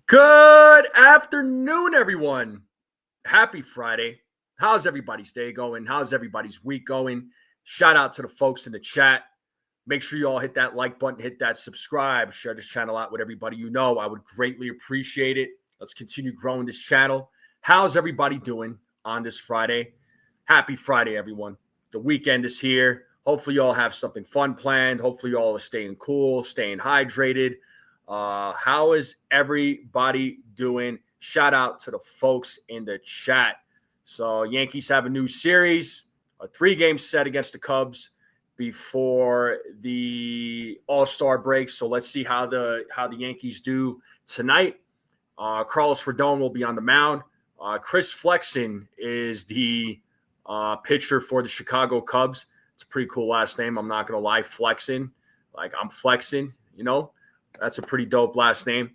Good afternoon, everyone. Happy Friday. How's everybody's day going? How's everybody's week going? Shout out to the folks in the chat. Make sure you all hit that like button, hit that subscribe, share this channel out with everybody you know. I would greatly appreciate it. Let's continue growing this channel. How's everybody doing on this Friday? Happy Friday, everyone. The weekend is here. Hopefully you all have something fun planned. Hopefully you all are staying cool, staying hydrated. How is everybody doing? Shout out to the folks in the chat. So Yankees have a new series, a 3-game set against the Cubs before the All-Star break. So let's see how the Yankees do tonight. Carlos Rodon will be on the mound. Chris Flexen is the pitcher for the Chicago Cubs. It's a pretty cool last name. I'm not going to lie, Flexen. Like I'm flexing, you know. That's a pretty dope last name.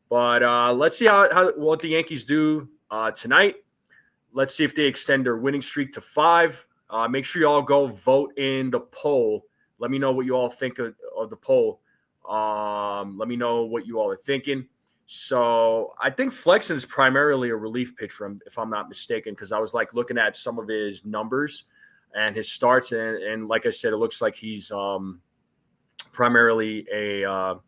But let's see what the Yankees do tonight. Let's see if they extend their winning streak to 5. Make sure you all go vote in the poll. Let me know what you all think of the poll. Let me know what you all are thinking. So I think Flexen is primarily a relief pitcher, if I'm not mistaken, because I was like looking at some of his numbers and his starts, and like I said, it looks like he's primarily a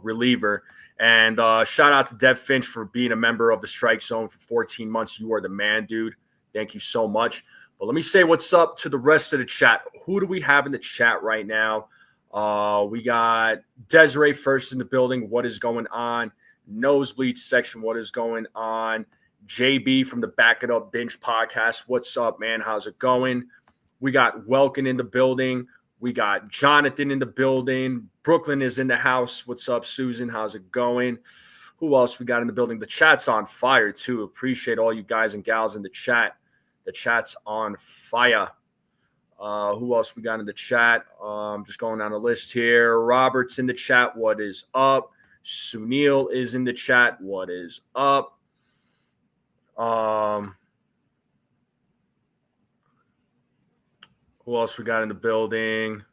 reliever. And shout out to Dev Finch for being a member of the Strike Zone for 14 months. You are the man, dude. Thank you so much. But let me say what's up to the rest of the chat. Who do we have in the chat right now? We got Desiree first in the building. What is going on? Nosebleed section. What is going on? JB from the Back It Up Binge podcast. What's up, man? How's it going? We got Welkin in the building. We got Jonathan in the building. Brooklyn is in the house. What's up, Susan? How's it going? Who else we got in the building? The chat's on fire, too. Appreciate all you guys and gals in the chat. The chat's on fire. Who else we got in the chat? Just going down the list here. Robert's in the chat. What is up? Sunil is in the chat. What is up? Who else we got in the building?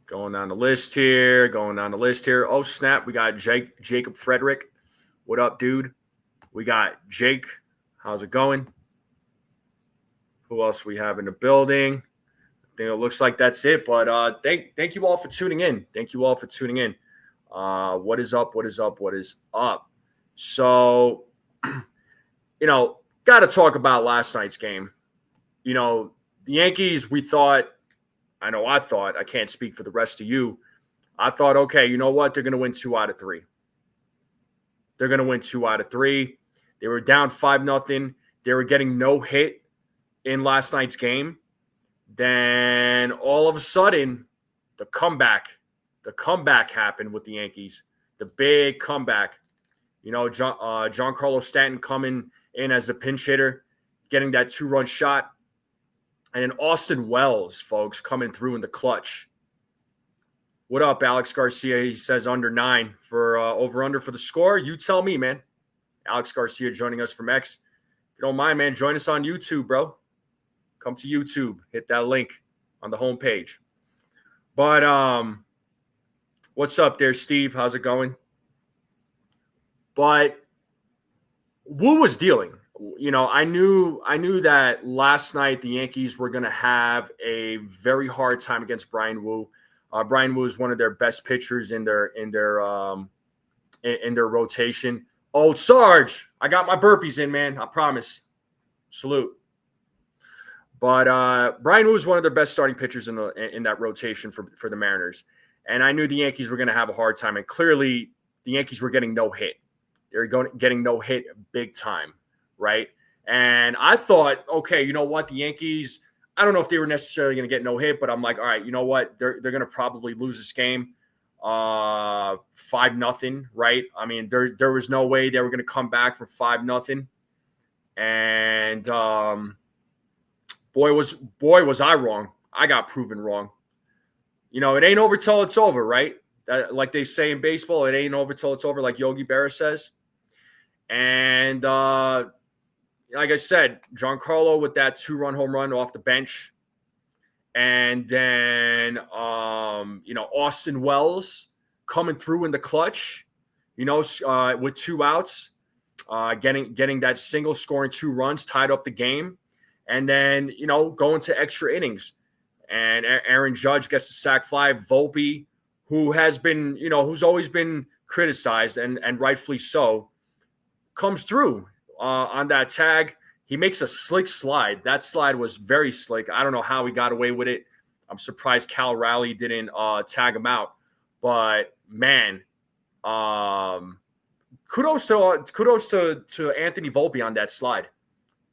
Going down the list here. Oh, snap. We got Jacob Frederick. What up, dude? We got Jake. How's it going? Who else we have in the building? I think it looks like that's it. But thank you all for tuning in. What is up? So, got to talk about last night's game. The Yankees, I can't speak for the rest of you. I thought, okay, you know what? They're going to win 2 out of 3. They were down 5-0. They were getting no hit in last night's game. Then all of a sudden, the comeback happened with the Yankees. The big comeback. Giancarlo Stanton coming in as a pinch hitter, getting that 2-run shot. And then Austin Wells, folks, coming through in the clutch. What up, Alex Garcia? He says under 9 for over-under for the score. You tell me, man. Alex Garcia joining us from X. If you don't mind, man, join us on YouTube, bro. Come to YouTube. Hit that link on the homepage. But what's up there, Steve? How's it going? But Wu was dealing. I knew that last night the Yankees were going to have a very hard time against Brian Wu. Brian Wu is one of their best pitchers in their rotation. Oh, Sarge, I got my burpees in, man. I promise. Salute. But Brian Wu is one of their best starting pitchers in that rotation for the Mariners. And I knew the Yankees were going to have a hard time. And clearly, the Yankees were getting no hit. They were getting no hit big time. Right. And I thought, okay, you know what? The Yankees, I don't know if they were necessarily going to get no hit, but I'm like, all right, you know what? They're going to probably lose this game 5-0. Right. I mean, there was no way they were going to come back from 5-0. And boy, was I wrong. I got proven wrong. It ain't over till it's over. Right. Like they say in baseball, it ain't over till it's over, like Yogi Berra says. And like I said, Giancarlo with that 2-run home run off the bench. And then, Austin Wells coming through in the clutch, with 2 outs, getting that single, scoring 2 runs, tied up the game, and then, going to extra innings. And Aaron Judge gets the sac fly. Volpe, who has been, who's always been criticized and rightfully so, comes through on that tag. He makes a slick slide. That slide was very slick. I don't know how he got away with it. I'm surprised Cal Raleigh didn't tag him out. But man, kudos to Anthony Volpe on that slide.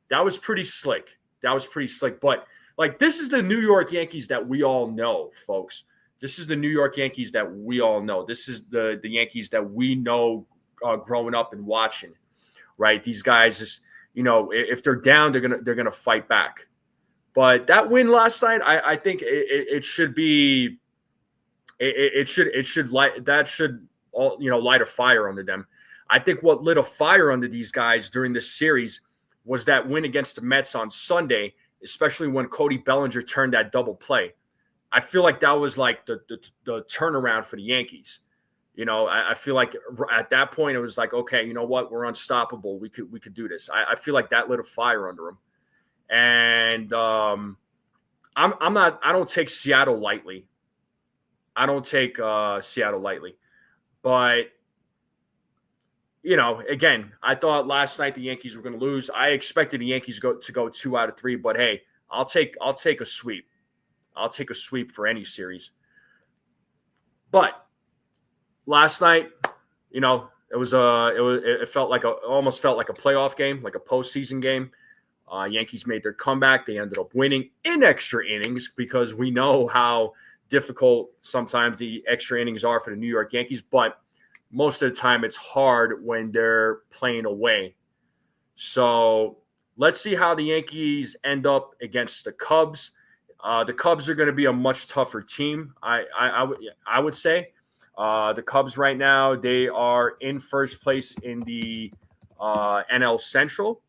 That was pretty slick. But this is the New York Yankees that we all know, folks. This is the New York Yankees that we all know. This is the Yankees that we know growing up and watching, right? These guys just, if they're down, they're gonna fight back. But that win last night, I think it should be, it should light a fire under them. I think what lit a fire under these guys during this series was that win against the Mets on Sunday, especially when Cody Bellinger turned that double play. I feel like that was like the turnaround for the Yankees. I feel like at that point it was like, okay, you know what? We're unstoppable. We could do this. I feel like that lit a fire under them. And I don't take Seattle lightly. But again, I thought last night the Yankees were going to lose. I expected the Yankees to go 2 out of 3, but hey, I'll take a sweep. I'll take a sweep for any series. But last night, it almost felt like a playoff game, like a postseason game. Yankees made their comeback. They ended up winning in extra innings because we know how difficult sometimes the extra innings are for the New York Yankees, but most of the time it's hard when they're playing away. So let's see how the Yankees end up against the Cubs. The Cubs are going to be a much tougher team, I would say. The Cubs right now, they are in first place in the NL Central.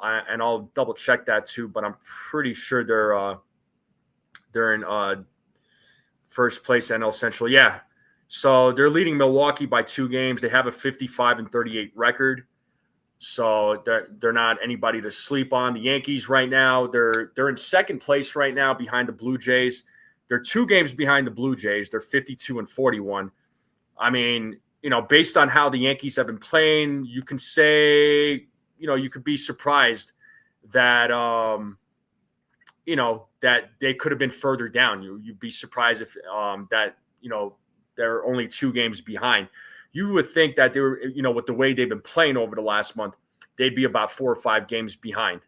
And I'll double check that too, but I'm pretty sure they're in first place NL Central. Yeah. So they're leading Milwaukee by 2 games. They have a 55-38 record. So they're not anybody to sleep on. The Yankees right now, they're in second place right now behind the Blue Jays. They're 2 games behind the Blue Jays. They're 52-41. I mean, based on how the Yankees have been playing, you can say, you could be surprised that, that they could have been further down. You'd be surprised if that, they're only 2 games behind. You would think that they were, with the way they've been playing over the last month, they'd be about 4 or 5 games behind.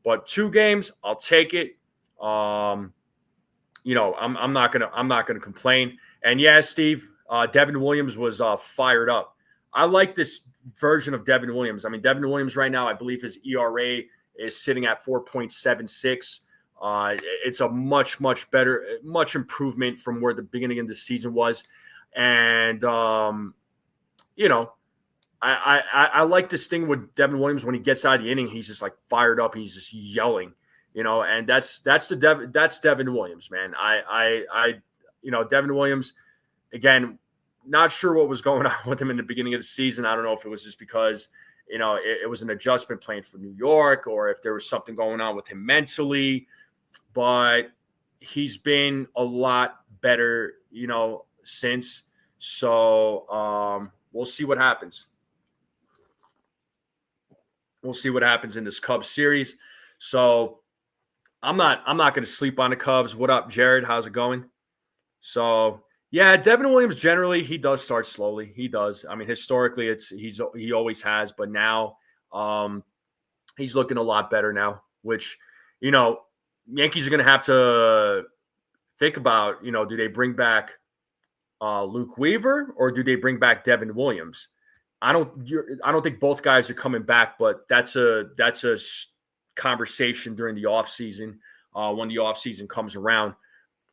But 2 games, I'll take it. I'm not gonna complain. And yeah, Steve, Devin Williams was fired up. I like this version of Devin Williams. I mean, Devin Williams right now, I believe his ERA is sitting at 4.76. It's a much improvement from where the beginning of the season was. And, I like this thing with Devin Williams when he gets out of the inning, he's just like fired up. He's just yelling, and that's Devin Williams, man. Devin Williams, again, not sure what was going on with him in the beginning of the season. I don't know if it was just because, it was an adjustment playing for New York or if there was something going on with him mentally, but he's been a lot better, since. So we'll see what happens. We'll see what happens in this Cubs series. So I'm not going to sleep on the Cubs. What up, Jared? How's it going? So yeah, Devin Williams generally he does start slowly. He does. I mean, historically, he always has, but now he's looking a lot better now. Which Yankees are going to have to think about. Do they bring back Luke Weaver or do they bring back Devin Williams? I don't think both guys are coming back, but that's a conversation during the offseason when the offseason comes around.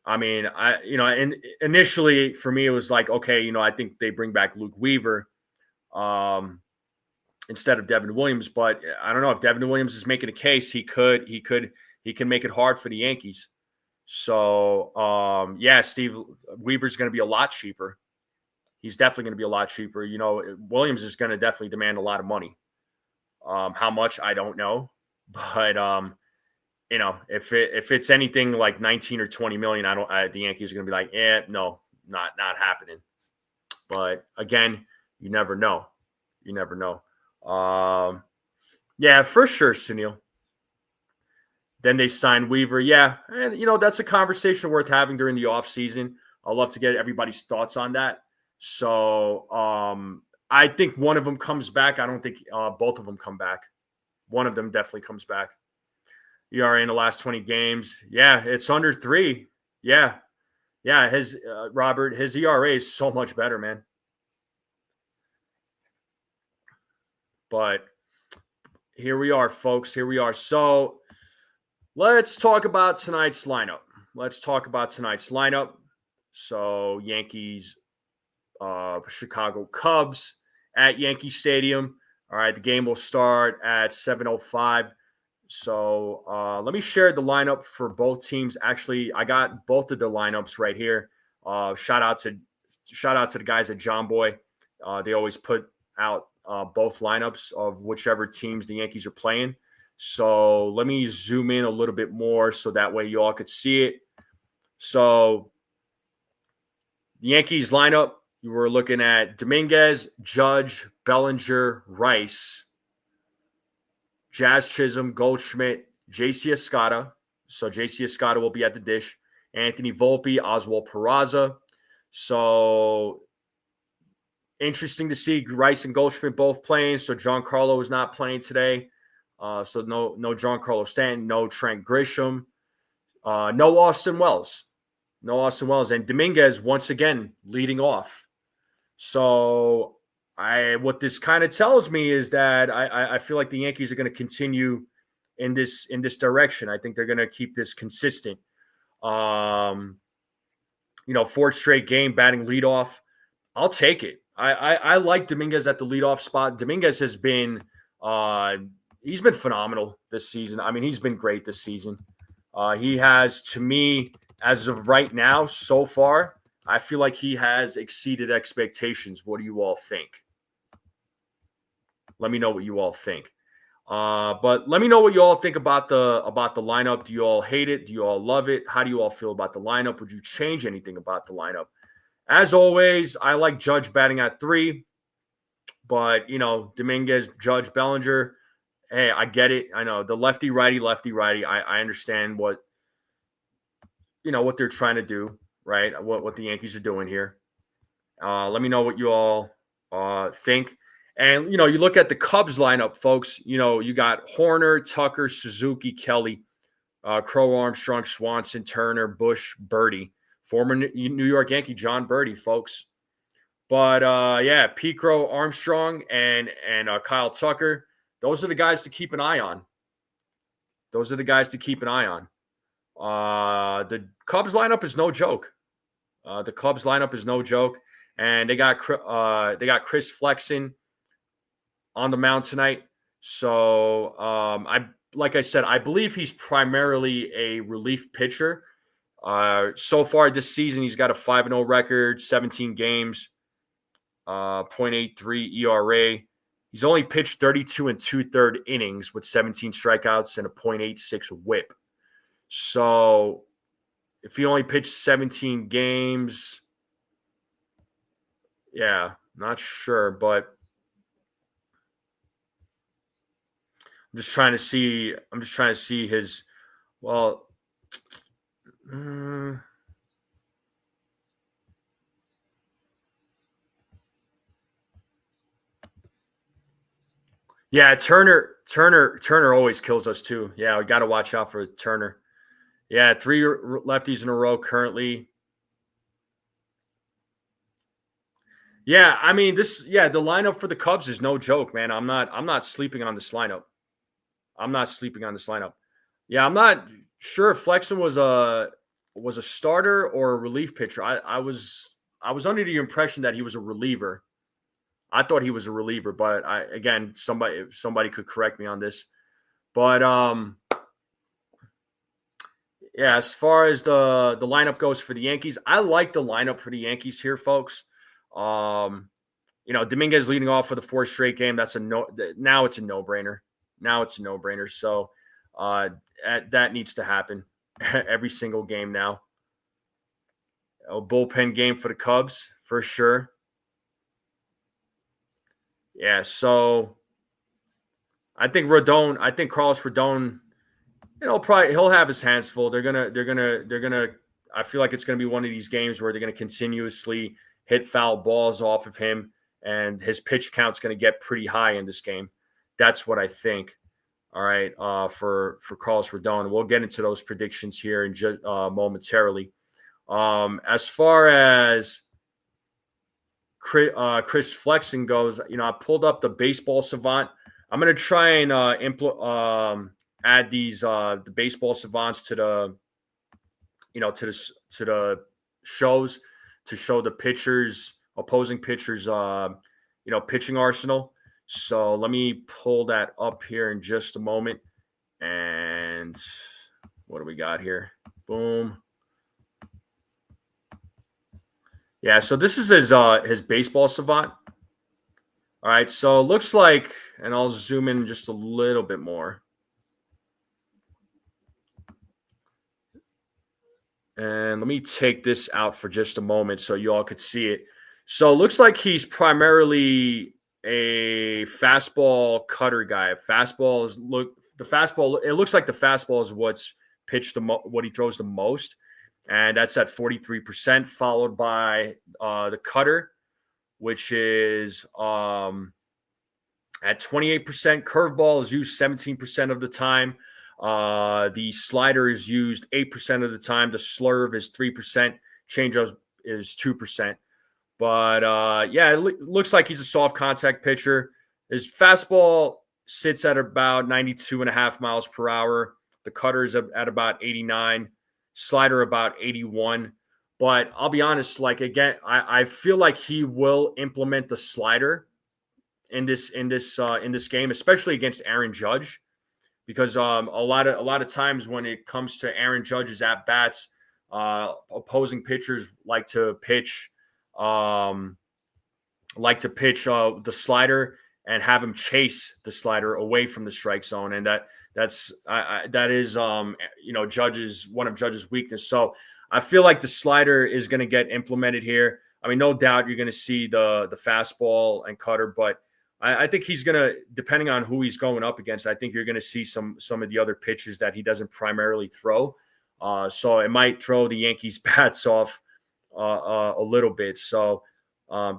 I mean, and initially for me it was like, okay, I think they bring back Luke Weaver instead of Devin Williams, but I don't know if Devin Williams is making a case. He can make it hard for the Yankees. So yeah, Steve, Weaver's going to be a lot cheaper. he's definitely going to be a lot cheaper. Williams is going to definitely demand a lot of money. How much, I don't know. But, if it's anything like 19 or 20 million, the Yankees are going to be like, no, not happening. But again, you never know. You never know. Yeah, for sure, Sunil. Then they signed Weaver. Yeah, and, that's a conversation worth having during the offseason. I'd love to get everybody's thoughts on that. So I think one of them comes back. I don't think both of them come back. One of them definitely comes back. ERA in the last 20 games. Yeah, it's under 3. Yeah. Yeah, his ERA is so much better, man. But here we are, folks. Here we are. So let's talk about tonight's lineup. So Yankees, Chicago Cubs at Yankee Stadium. All right, the game will start at 7:05. So let me share the lineup for both teams. Actually, I got both of the lineups right here. Shout out to the guys at John Boy. They always put out both lineups of whichever teams the Yankees are playing. So let me zoom in a little bit more so that way you all could see it. So the Yankees lineup, you were looking at Dominguez, Judge, Bellinger, Rice, Jazz Chisholm, Goldschmidt, J.C. Escada. So J.C. Escada will be at the dish. Anthony Volpe, Oswald Peraza. So interesting to see Rice and Goldschmidt both playing. So Giancarlo is not playing today. So no Giancarlo Stanton, no Trent Grisham, no Austin Wells. And Dominguez once again leading off. So what this kind of tells me is that I feel like the Yankees are going to continue in this direction. I think they're going to keep this consistent. 4th straight game batting leadoff. I'll take it. I like Dominguez at the leadoff spot. Dominguez has been he's been phenomenal this season. I mean, he's been great this season. He has, to me, as of right now, so far, I feel like he has exceeded expectations. What do you all think? Let me know what you all think. But let me know what you all think about the lineup. Do you all hate it? Do you all love it? How do you all feel about the lineup? Would you change anything about the lineup? As always, I like Judge batting at 3. But, Dominguez, Judge, Bellinger, hey, I get it. I know the lefty-righty. I understand what they're trying to do, right? What the Yankees are doing here. Let me know what you all think. And, you look at the Cubs lineup, folks. You got Horner, Tucker, Suzuki, Kelly, Crow, Armstrong, Swanson, Turner, Bush, Birdie. Former New York Yankee John Birdie, folks. But, Picro, Armstrong, and Kyle Tucker, those are the guys to keep an eye on. The Cubs lineup is no joke. And they got Chris Flexen on the mound tonight. So, like I said, I believe he's primarily a relief pitcher. So far this season, he's got a 5-0 record, 17 games, 0.83 ERA. He's only pitched 32 2/3 innings with 17 strikeouts and a 0.86 WHIP. So if he only pitched 17 games, yeah, not sure, but I'm just trying to see his, well, yeah, Turner always kills us too. Yeah, we got to watch out for Turner. Yeah, 3 lefties in a row currently. Yeah, I mean the lineup for the Cubs is no joke, man. I'm not sleeping on this lineup. Yeah, I'm not sure if Flexen was a starter or a relief pitcher. I was under the impression that he was a reliever. I thought he was a reliever, but somebody could correct me on this. But as far as the lineup goes for the Yankees, I like the lineup for the Yankees here, folks. Dominguez leading off for the fourth straight game. That's now it's a no-brainer. So that needs to happen every single game now. A bullpen game for the Cubs for sure. Yeah, so I think Carlos Rodon, probably he'll have his hands full. They're gonna. I feel like it's gonna be one of these games where they're gonna continuously hit foul balls off of him, and his pitch count's gonna get pretty high in this game. That's what I think. All right, for Carlos Rodon, we'll get into those predictions here in just momentarily. As far as Chris Flexen goes, I pulled up the Baseball Savant. I'm gonna try and add these the Baseball Savants to the to the shows to show the opposing pitchers pitching arsenal. So let me pull that up here in just a moment. And what do we got here? Boom. Yeah, so this is his Baseball Savant. All right, so it looks like, and I'll zoom in just a little bit more. And let me take this out for just a moment so you all could see it. So it looks like he's primarily a fastball cutter guy. It looks like the fastball is what's pitched what he throws the most. And that's at 43%, followed by the cutter, which is at 28%. Curveball is used 17% of the time. The slider is used 8% of the time. The slurve is 3%. Changeup is 2%. But it looks like he's a soft contact pitcher. His fastball sits at about 92.5 miles per hour. The cutter is at about 89. Slider about 81. But I'll be honest, I feel like he will implement the slider in this game, especially against Aaron Judge, because a lot of times when it comes to Aaron Judge's at bats, opposing pitchers like to pitch the slider and have him chase the slider away from the strike zone, and that is one of Judge's weakness. So I feel like the slider is going to get implemented here. I mean, no doubt you're going to see the fastball and cutter, but I think he's going to, depending on who he's going up against, I think you're going to see some of the other pitches that he doesn't primarily throw. So it might throw the Yankees bats off a little bit. So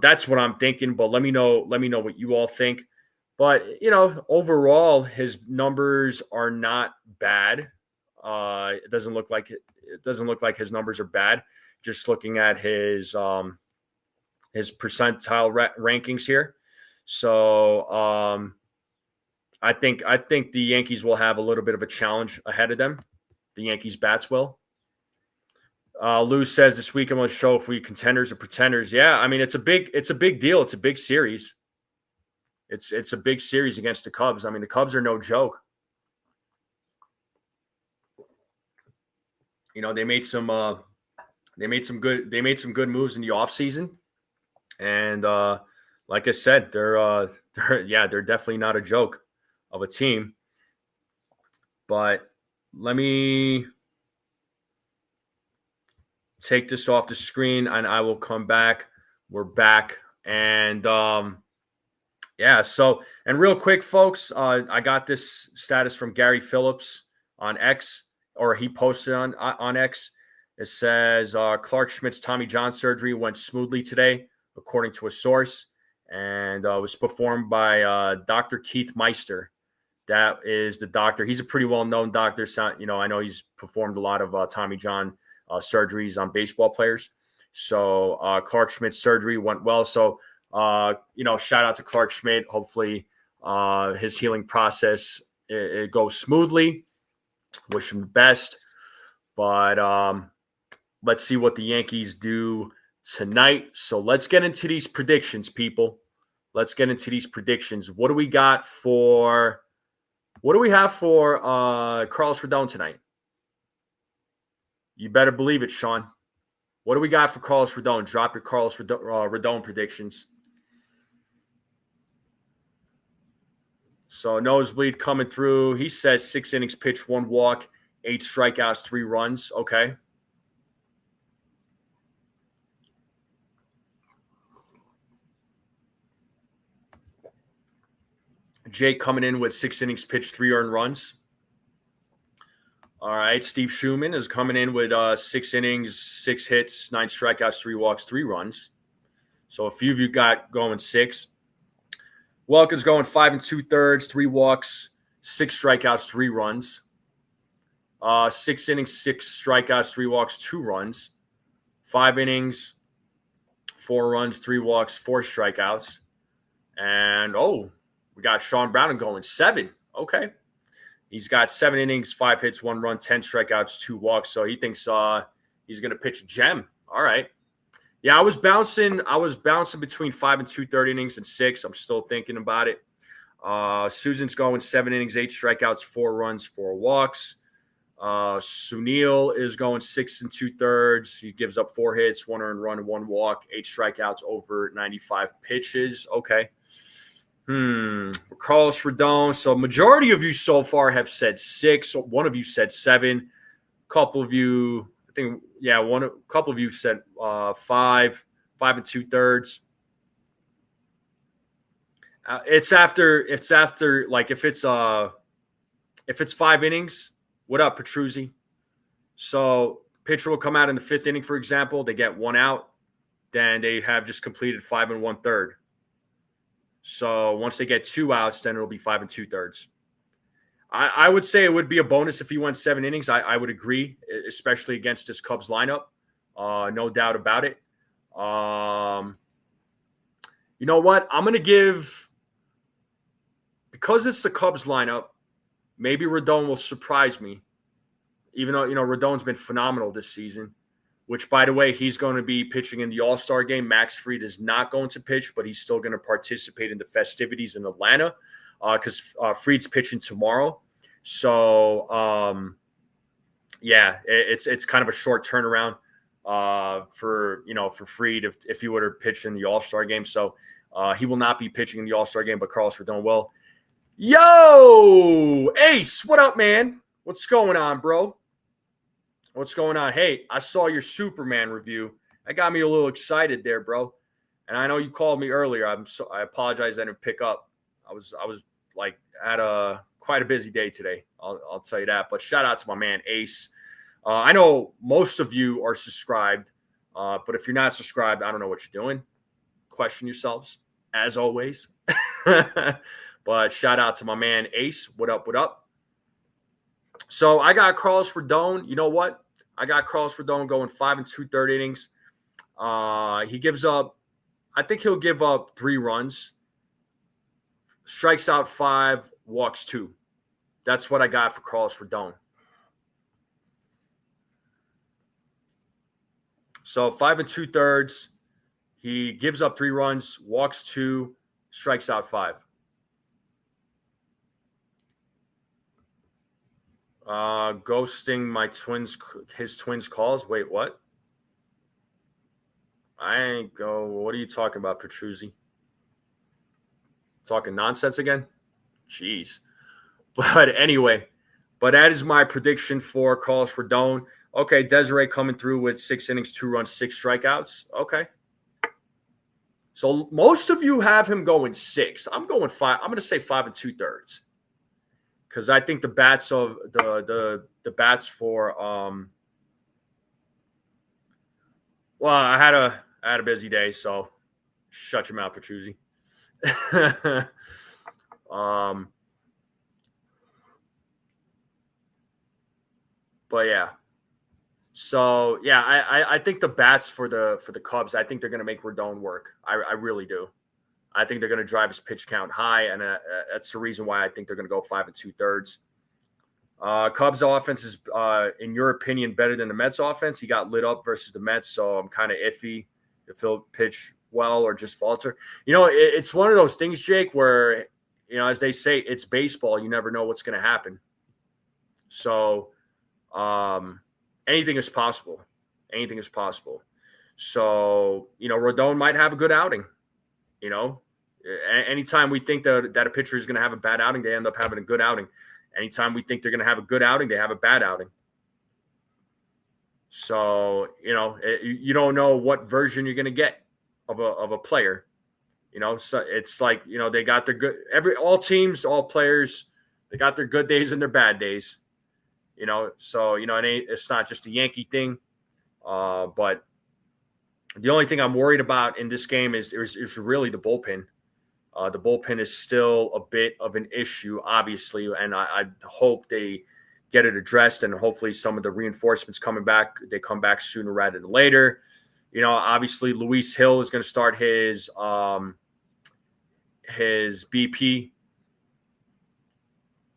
that's what I'm thinking. But let me know what you all think. But overall, his numbers are not bad. It doesn't look like his numbers are bad. Just looking at his percentile rankings here. So I think the Yankees will have a little bit of a challenge ahead of them. The Yankees bats will. Lou says this weekend will show if we contenders or pretenders. Yeah, I mean it's a big deal. It's a big series. It's a big series against the Cubs. I mean the Cubs are no joke. They made some good moves in the offseason. And like I said, they're definitely not a joke of a team. But let me take this off the screen and I will come back. We're back. And so real quick, folks, I got this status from Gary Phillips on X, or he posted on X. It says Clark Schmidt's Tommy John surgery went smoothly today, according to a source, and was performed by Dr. Keith Meister. That is the doctor. He's a pretty well-known doctor. I know he's performed a lot of Tommy John surgeries on baseball players. So Clark Schmidt's surgery went well. So, shout out to Clark Schmidt. Hopefully his healing process it goes smoothly. Wish him the best. But let's see what the Yankees do tonight. So let's get into these predictions, people. Let's get into these predictions. What do we have for Carlos Rodon tonight? You better believe it, Sean. What do we got for Carlos Rodon? Drop your Carlos Rodon predictions. So Nosebleed coming through. He says 6 innings pitched, 1 walk, 8 strikeouts, 3 runs. Okay. Jake coming in with 6 innings pitched, 3 earned runs. All right. Steve Schumann is coming in with 6 innings, 6 hits, 9 strikeouts, 3 walks, 3 runs. So a few of you got going 6. Welker's going 5 2/3, 3 walks, 6 strikeouts, 3 runs. 6 innings, 6 strikeouts, 3 walks, 2 runs. 5 innings, 4 runs, 3 walks, 4 strikeouts. And, we got Sean Brown going 7. Okay. He's got 7 innings, 5 hits, 1 run, 10 strikeouts, 2 walks. So he thinks he's going to pitch a gem. All right. Yeah, I was bouncing between 5 2/3 innings and 6. I'm still thinking about it. Susan's going 7 innings, 8 strikeouts, 4 runs, 4 walks. Sunil is going 6 2/3. He gives up 4 hits, 1 earned run, 1 walk, 8 strikeouts over 95 pitches. Okay. Carlos Rodon. So majority of you so far have said 6. One of you said 7. A couple of you, I think, a couple of you said 5, 5 2/3. It's after like if it's 5 innings. What up, Petruzzi? So pitcher will come out in the 5th inning, for example. They get 1 out, then they have just completed 5 1/3. So once they get 2 outs, then it'll be 5 2/3. I would say it would be a bonus if he went 7 innings. I would agree, especially against this Cubs lineup. No doubt about it. You know what? I'm going to give, because it's the Cubs lineup, maybe Rodon will surprise me, even though, Rodon's been phenomenal this season, which, by the way, he's going to be pitching in the All-Star game. Max Fried is not going to pitch, but he's still going to participate in the festivities in Atlanta because Fried's pitching tomorrow. So, it's kind of a short turnaround for Fried if he would have pitched in the All-Star game. So he will not be pitching in the All-Star game, but Carlos Rodon will. Yo, Ace, what up, man? What's going on, bro? What's going on? Hey, I saw your Superman review. That got me a little excited there, bro. And I know you called me earlier. I apologize I didn't pick up. I was like at quite a busy day today. I'll tell you that. But shout out to my man Ace. I know most of you are subscribed, but if you're not subscribed, I don't know what you're doing. Question yourselves, as always. But shout out to my man Ace. What up? What up? So I got Carlos Rodon. You know what? I got Carlos Rodon going 5 2/3 innings. He gives up, I think he'll give up 3 runs, strikes out 5, walks 2. That's what I got for Carlos Rodon. So 5 2/3. He gives up 3 runs, walks 2, strikes out 5. Ghosting his twins calls. Wait, what? I ain't go. What are you talking about, Petruzzi? Talking nonsense again? Jeez. But anyway, that is my prediction for Carlos Rodon. Okay, Desiree coming through with 6 innings, 2 runs, 6 strikeouts. Okay. So most of you have him going 6. I'm going 5. I'm going to say 5 2/3. Because I think the bats of the bats for I had a busy day, so shut your mouth, Petruzzi. But yeah. So yeah, I think the bats for the Cubs, I think they're going to make Rodon work. I really do. I think they're going to drive his pitch count high, and that's the reason why I think they're going to go 5 2/3. Cubs offense is, in your opinion, better than the Mets offense. He got lit up versus the Mets, so I'm kind of iffy if he'll pitch well or just falter. It's one of those things, Jake, where, as they say, it's baseball. You never know what's going to happen. So anything is possible. Anything is possible. So, Rodon might have a good outing. Anytime we think that a pitcher is going to have a bad outing, they end up having a good outing. Anytime we think they're going to have a good outing, they have a bad outing. So, you don't know what version you're going to get of a player. So it's like, they got their good, all teams, all players, they got their good days and their bad days, so, it's not just a Yankee thing. But the only thing I'm worried about in this game is really the bullpen. The bullpen is still a bit of an issue, obviously, and I hope they get it addressed, and hopefully some of the reinforcements coming back, they come back sooner rather than later. Obviously Luis Hill is going to start his BP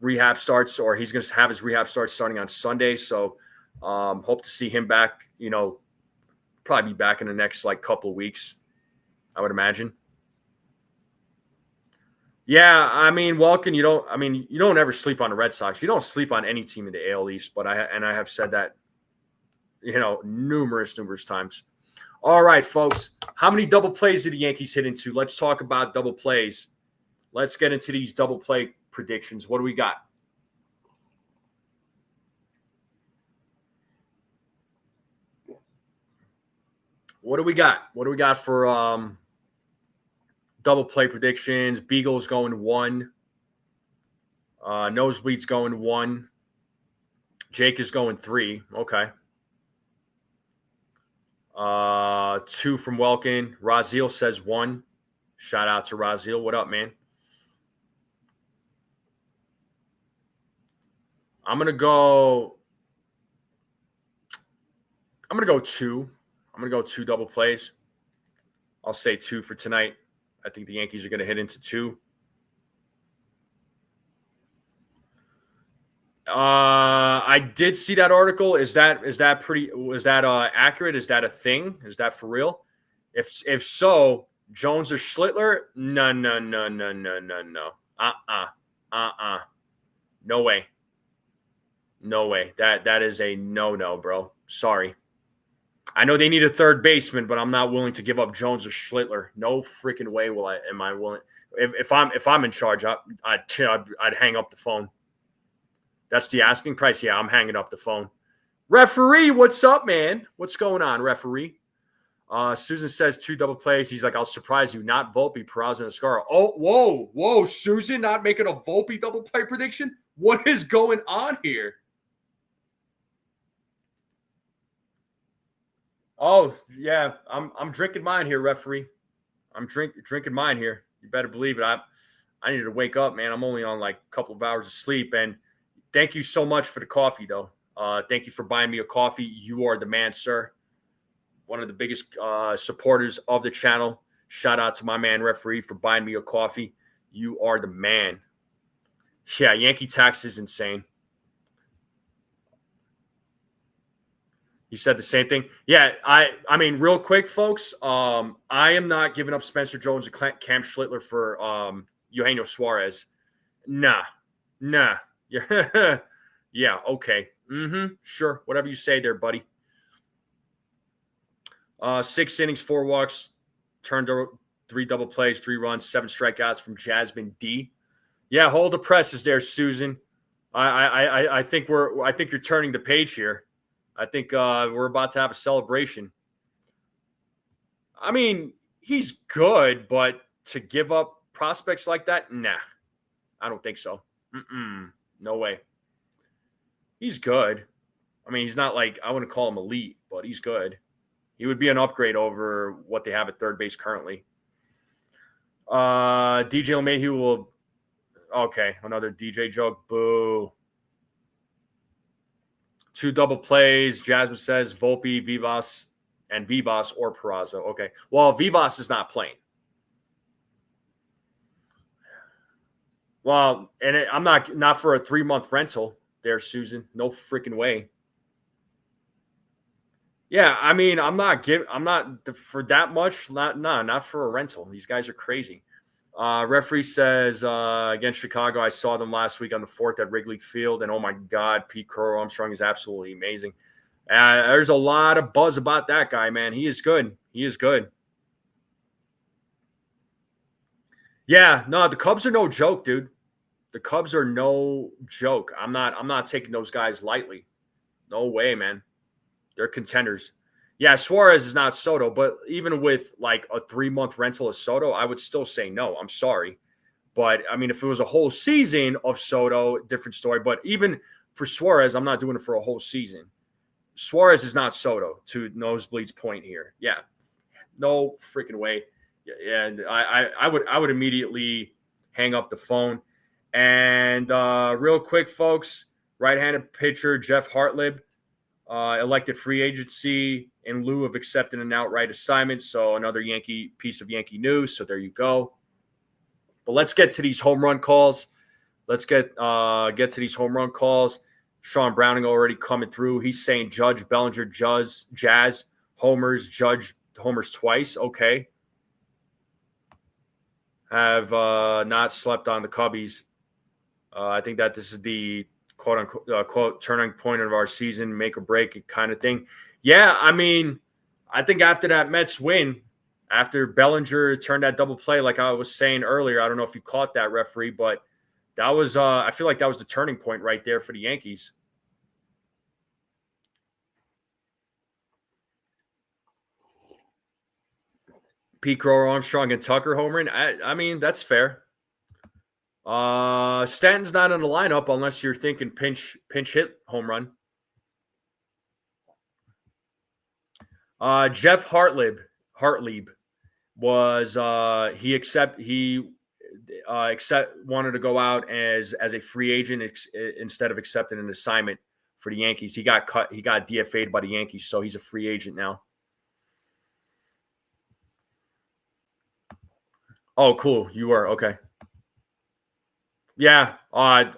rehab starts, or he's going to have his rehab starts starting on Sunday. So hope to see him back, probably be back in the next couple of weeks, I would imagine. Yeah, I mean, Welkin, you don't ever sleep on the Red Sox. You don't sleep on any team in the AL East, but I have said that, numerous times. All right, folks, how many double plays did the Yankees hit into? Let's talk about double plays. Let's get into these double play predictions. What do we got? What do we got for double play predictions? Beagle's going 1. Nosebleed's going 1. Jake is going 3. Okay. 2 from Welkin. Raziel says 1. Shout out to Raziel. What up, man? I'm gonna go 2. I'm gonna go 2 double plays. I'll say 2 for tonight. I think the Yankees are gonna hit into 2. I did see that article. Is that accurate? Is that a thing? Is that for real? If so, Jones or Schlittler? No. No way. That is a no, bro. Sorry. I know they need a third baseman, but I'm not willing to give up Jones or Schlittler. No freaking way am I willing. If I'm in charge, I'd hang up the phone. That's the asking price. Yeah, I'm hanging up the phone. Referee, what's up, man? What's going on, referee? Susan says 2 double plays. He's like, I'll surprise you. Not Volpe, Peraza, and Escara. Oh, whoa, Susan, not making a Volpe double play prediction? What is going on here? Oh, yeah, I'm drinking mine here, referee. I'm drinking mine here. You better believe it. I need to wake up, man. I'm only on a couple of hours of sleep, and thank you so much for the coffee, though. Thank you for buying me a coffee. You are the man, sir. One of the biggest supporters of the channel. Shout out to my man, referee, for buying me a coffee. You are the man. Yeah, Yankee tax is insane. You said the same thing. Yeah, I mean, real quick, folks. I am not giving up Spencer Jones and Cam Schlittler for Eugenio Suarez. Nah. Yeah, okay. Sure. Whatever you say there, buddy. 6 innings, 4 walks, turned 3 double plays, 3 runs, 7 strikeouts from Jasmine D. Yeah, hold the presses there, Susan. I think you're turning the page here. I think we're about to have a celebration. I mean, he's good, but to give up prospects like that, nah. I don't think so. No way. He's good. I mean, he's not I wouldn't call him elite, but he's good. He would be an upgrade over what they have at third base currently. DJ LeMahieu will. Okay, another DJ joke. Boo. 2 double plays. Jasmine says Volpe, Vivas or Peraza. Okay. Well, Vivas is not playing. Well, and I'm not for a 3-month rental there, Susan. No freaking way. Yeah, I mean, I'm not for that much. Not for a rental. These guys are crazy. Referee says against Chicago, I saw them last week on the 4th at Wrigley Field, and oh my God, Pete Crow Armstrong is absolutely amazing. There's a lot of buzz about that guy, man. He is good. He is good. Yeah, no, the Cubs are no joke, dude. The Cubs are no joke. I'm not taking those guys lightly. No way, man. They're contenders. Yeah, Suarez is not Soto, but even with like a 3-month rental of Soto, I would still say no. I'm sorry. But I mean, if it was a whole season of Soto, different story. But even for Suarez, I'm not doing it for a whole season. Suarez is not Soto, to Nosebleed's point here. Yeah, no freaking way. And I would immediately hang up the phone. And real quick, folks, right-handed pitcher Jeff Hartlib elected free agency in lieu of accepting an outright assignment. So another Yankee piece of Yankee news. So there you go. But let's get to these home run calls. Let's get to these home run calls. Sean Browning already coming through. He's saying Judge, Bellinger, Jazz, homers, Judge, homers twice. Okay. Have not slept on the Cubbies. I think that this is the quote unquote quote turning point of our season, make or break kind of thing. Yeah, I mean, I think after that Mets win, after Bellinger turned that double play, like I was saying earlier, I don't know if you caught that, referee, but that was I feel like that was the turning point right there for the Yankees. Pete Crow, Armstrong, and Tucker homering. I mean, that's fair. Stanton's not in the lineup unless you're thinking pinch hit home run. Jeff Hartlib was he wanted to go out as a free agent instead of accepting an assignment for the Yankees. He got cut. He got DFA'd by the Yankees, so he's a free agent now. Oh, cool. You were okay. Yeah, I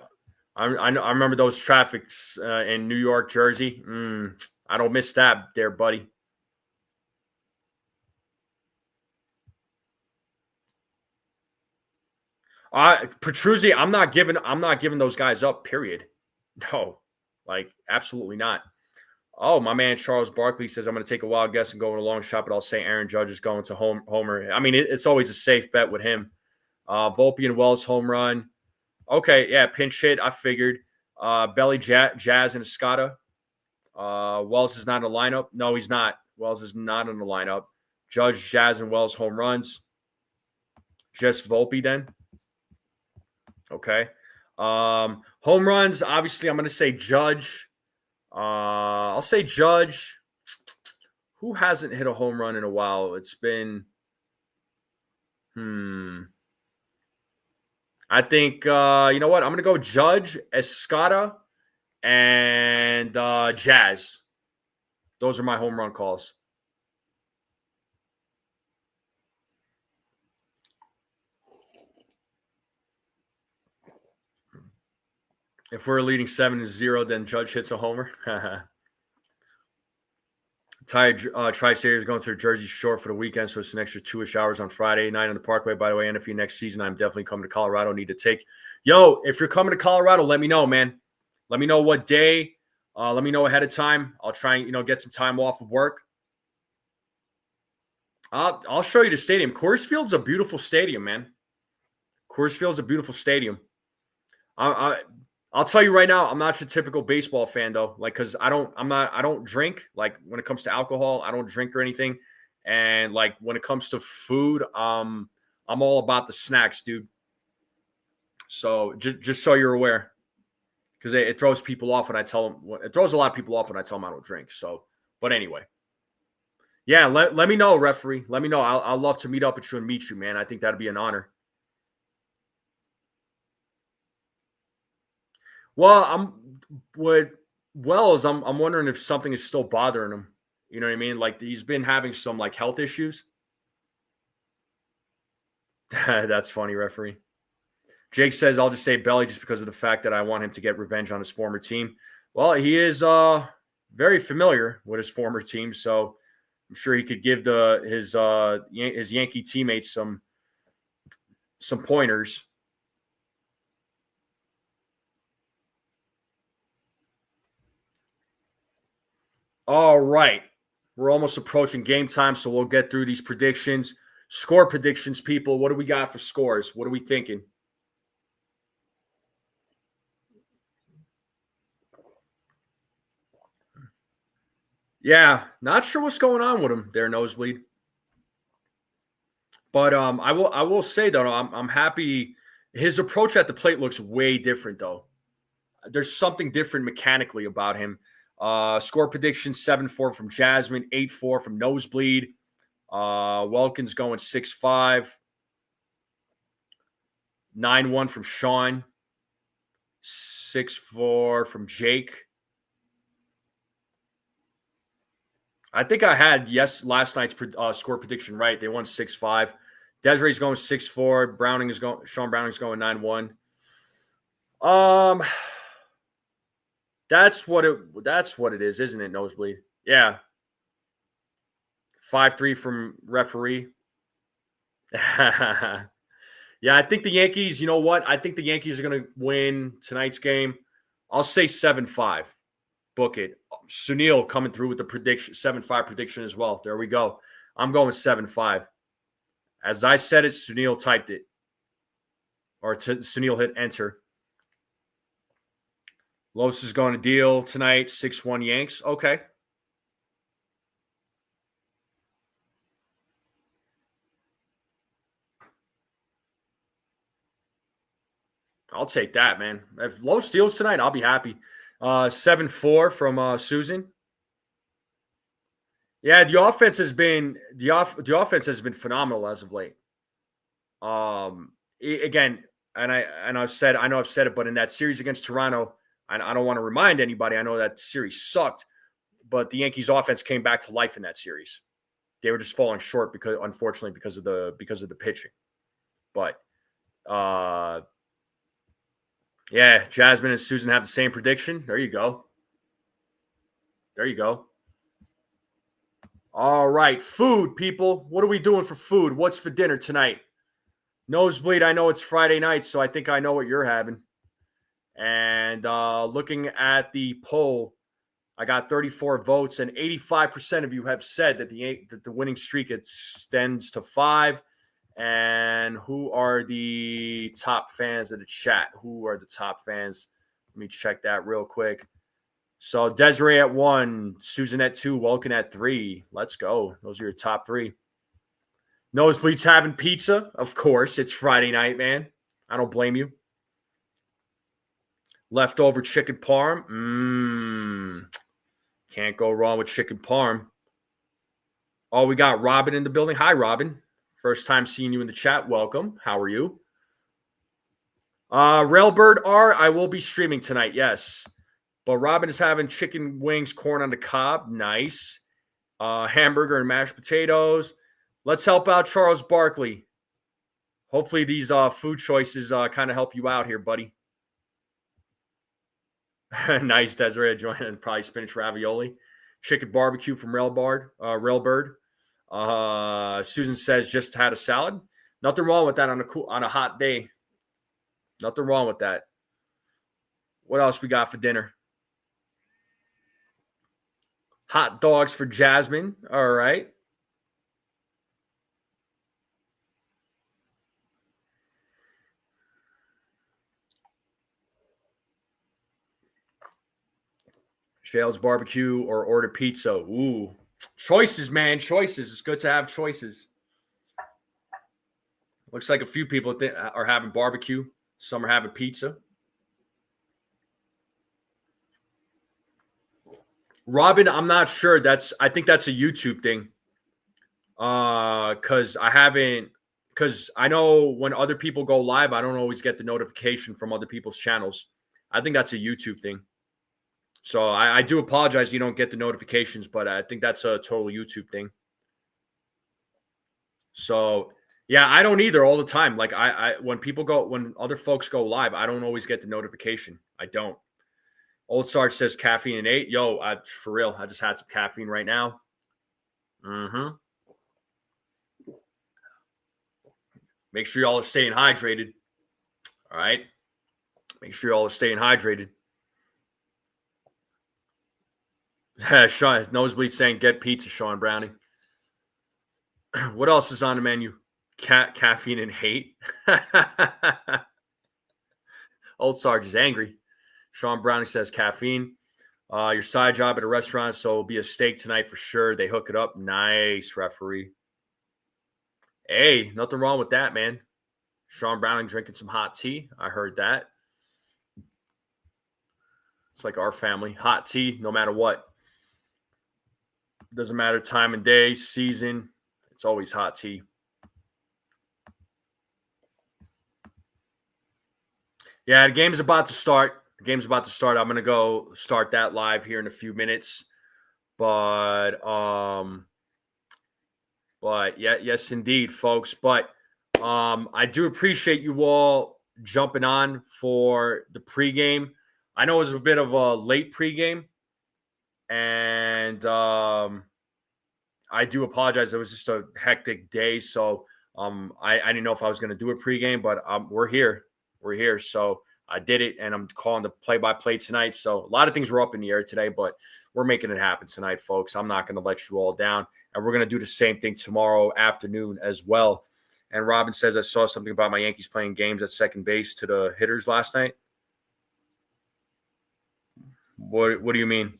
remember those traffics in New York, Jersey. I don't miss that there, buddy. Petruzzi, I'm not giving those guys up, period. No, like absolutely not. Oh, my man Charles Barkley says I'm going to take a wild guess and go with a long shot, but I'll say Aaron Judge is going to homer. I mean, it's always a safe bet with him. Volpe and Wells home run. Okay, yeah, pinch hit. I figured. Belly Jazz and Escada. Wells is not in the lineup. No, he's not. Wells is not in the lineup. Judge, Jazz, and Wells home runs. Just Volpe then. Okay. Home runs, obviously, I'm going to say Judge. I'll say Judge. Who hasn't hit a home run in a while? It's been, I think, you know what? I'm going to go Judge, Escada, and Jazz. Those are my home run calls. If we're leading 7-0, then Judge hits a homer. Tri-State is going to Jersey Shore for the weekend, so it's an extra 2-ish hours on Friday night on the Parkway. By the way, NFE next season, I'm definitely coming to Colorado. Need to take. Yo, if you're coming to Colorado, let me know, man. Let me know what day. Let me know ahead of time. I'll try and get some time off of work. I'll show you the stadium. Coors Field's a beautiful stadium, man. Coors Field's a beautiful stadium. I'll tell you right now, I'm not your typical baseball fan though. Like, cause I don't drink. Like when it comes to alcohol, I don't drink or anything. And like when it comes to food, I'm all about the snacks, dude. So just so you're aware, because it throws people off when I tell them. It throws a lot of people off when I tell them I don't drink. So, but anyway, yeah. Let me know, referee. Let me know. I'll love to meet up with you and meet you, man. I think that'd be an honor. Well, I'm wondering if something is still bothering him. You know what I mean? Like he's been having some like health issues. That's funny, referee. Jake says I'll just say Belly just because of the fact that I want him to get revenge on his former team. Well, he is very familiar with his former team, so I'm sure he could give his Yankee teammates some pointers. All right. We're almost approaching game time, so we'll get through these predictions. Score predictions, people. What do we got for scores? What are we thinking? Yeah, not sure what's going on with him there, Nosebleed. But I will say though, I'm happy. His approach at the plate looks way different though. There's something different mechanically about him. Score prediction 7-4 from Jasmine, 8-4 from Nosebleed. Welkins going 6-5. 9-1 from Sean. 6-4 from Jake. I think I had last night's score prediction right. They won 6-5. Desiree's going 6-4. Sean Browning's going 9-1. That's what it is, isn't it, Nosebleed? Yeah. 5-3 from referee. Yeah, I think the Yankees, you know what? I think the Yankees are going to win tonight's game. I'll say 7-5. Book it. Sunil coming through with the prediction, 7-5 prediction as well. There we go. I'm going 7-5. As I said it, Sunil typed it. Or Sunil hit enter. Los is going to deal tonight, 6-1 Yanks. Okay. I'll take that, man. If Los steals tonight, I'll be happy. 7-4 from Susan. Yeah, the offense has been phenomenal as of late. Again, I know I've said it, but in that series against Toronto, I don't want to remind anybody. I know that series sucked, but the Yankees' offense came back to life in that series. They were just falling short because of the pitching. But yeah, Jasmine and Susan have the same prediction. There you go. All right, food, people. What are we doing for food? What's for dinner tonight? Nosebleed, I know it's Friday night, so I think I know what you're having. And looking at the poll, I got 34 votes, and 85% of you have said that the winning streak extends to 5. And who are the top fans of the chat? Who are the top fans? Let me check that real quick. So Desiree at 1, Susan at 2, Welkin at 3. Let's go. Those are your top 3. Nosebleed's having pizza. Of course, it's Friday night, man. I don't blame you. Leftover chicken parm. Can't go wrong with chicken parm. Oh, we got Robin in the building. Hi, Robin. First time seeing you in the chat. Welcome. How are you? Railbird R, I will be streaming tonight, yes. But Robin is having chicken wings, corn on the cob. Nice. Hamburger and mashed potatoes. Let's help out Charles Barkley. Hopefully these food choices kind of help you out here, buddy. Nice, Desiree joining. Probably spinach ravioli. Chicken barbecue from Railbird. Susan says just had a salad. Nothing wrong with that on a hot day. Nothing wrong with that. What else we got for dinner? Hot dogs for Jasmine. All right. Shale's barbecue or order pizza. Ooh. Choices, man. Choices. It's good to have choices. Looks like a few people are having barbecue. Some are having pizza. Robin, I'm not sure. I think that's a YouTube thing. Because I know when other people go live, I don't always get the notification from other people's channels. I think that's a YouTube thing. So I do apologize you don't get the notifications, but I think that's a total YouTube thing. So yeah, I don't either all the time. Like when other folks go live, I don't always get the notification. I don't. Old Sarge says caffeine and 8. Yo, for real, I just had some caffeine right now. Make sure y'all are staying hydrated. All right. Make sure y'all are staying hydrated. Sean Nosebleed saying get pizza, Sean Browning. What else is on the menu? Caffeine and hate. Old Sarge is angry. Sean Browning says caffeine. Your side job at a restaurant, so it'll be a steak tonight for sure. They hook it up. Nice, referee. Hey, nothing wrong with that, man. Sean Browning drinking some hot tea. I heard that. It's like our family. Hot tea, no matter what. Doesn't matter time and day, season. It's always hot tea. Yeah, the game's about to start. I'm going to go start that live here in a few minutes. But yeah, yes, indeed, folks. But I do appreciate you all jumping on for the pregame. I know it was a bit of a late pregame, and I do apologize. It was just a hectic day, so I didn't know if I was going to do a pregame, but we're here. We're here, so I did it, and I'm calling the play-by-play tonight. So a lot of things were up in the air today, but we're making it happen tonight, folks. I'm not going to let you all down, and we're going to do the same thing tomorrow afternoon as well. And Robin says, I saw something about my Yankees playing games at second base to the hitters last night. What do you mean?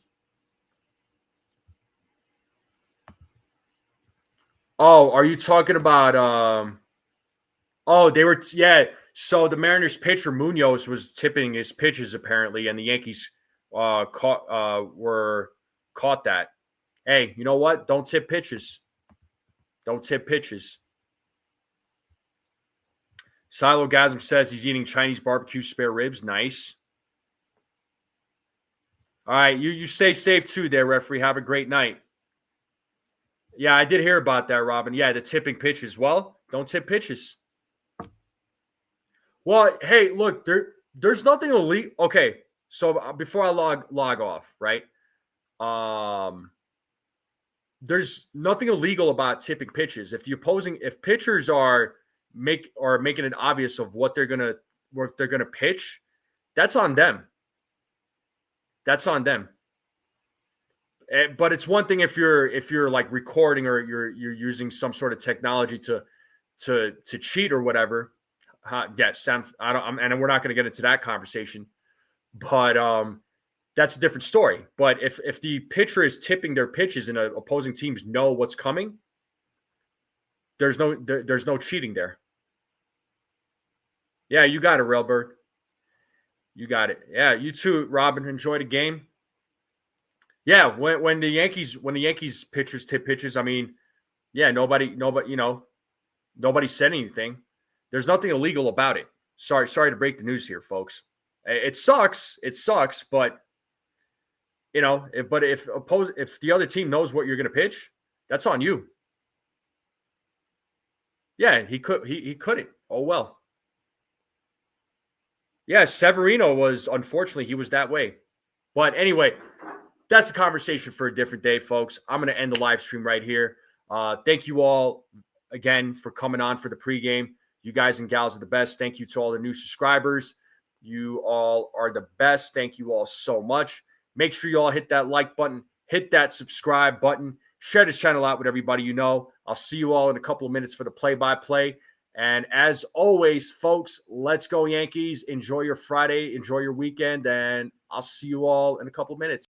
Oh, are you talking about they were yeah. So the Mariners pitcher Munoz was tipping his pitches apparently, and the Yankees caught that. Hey, you know what? Don't tip pitches. Don't tip pitches. Silogasm says he's eating Chinese barbecue spare ribs. Nice. All right, you stay safe too there, referee. Have a great night. Yeah, I did hear about that, Robin. Yeah, the tipping pitches. Well, don't tip pitches. Well, hey, look, there's nothing illegal. Okay, so before I log off, right? There's nothing illegal about tipping pitches. If pitchers are making it obvious of what they're gonna pitch, that's on them. That's on them. But it's one thing if you're like recording or you're using some sort of technology to cheat or whatever. And we're not going to get into that conversation, but that's a different story. But if the pitcher is tipping their pitches and opposing teams know what's coming, there's no cheating there. Yeah, you got it, Railbird. You got it. Yeah, you too, Robin. Enjoy the game. Yeah, when the Yankees pitchers tip pitches, I mean, yeah, nobody said anything. There's nothing illegal about it. Sorry to break the news here, folks. It sucks, but if the other team knows what you're going to pitch, that's on you. Yeah, he couldn't. Oh well. Yeah, Severino was, unfortunately, he was that way. But anyway, that's a conversation for a different day, folks. I'm going to end the live stream right here. Thank you all again for coming on for the pregame. You guys and gals are the best. Thank you to all the new subscribers. You all are the best. Thank you all so much. Make sure you all hit that like button, hit that subscribe button, share this channel out with everybody you know. I'll see you all in a couple of minutes for the play-by-play. And as always, folks, let's go Yankees. Enjoy your Friday. Enjoy your weekend. And I'll see you all in a couple of minutes.